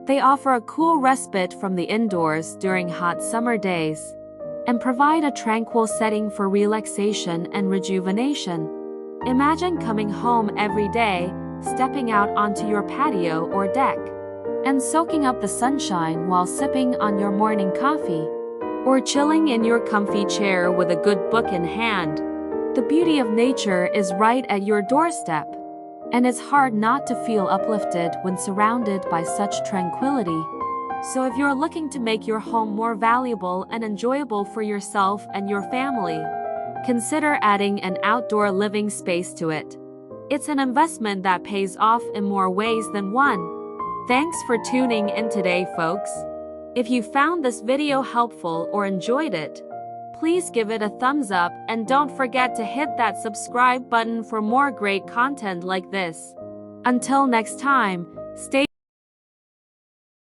They offer a cool respite from the indoors during hot summer days and provide a tranquil setting for relaxation and rejuvenation. Imagine coming home every day, stepping out onto your patio or deck, and soaking up the sunshine while sipping on your morning coffee, or chilling in your comfy chair with a good book in hand. The beauty of nature is right at your doorstep, and it's hard not to feel uplifted when surrounded by such tranquility. So if you're looking to make your home more valuable and enjoyable for yourself and your family, consider adding an outdoor living space to it. It's an investment that pays off in more ways than one. Thanks for tuning in today, folks. If you found this video helpful or enjoyed it, please give it a thumbs up and don't forget to hit that subscribe button for more great content like this. Until next time, stay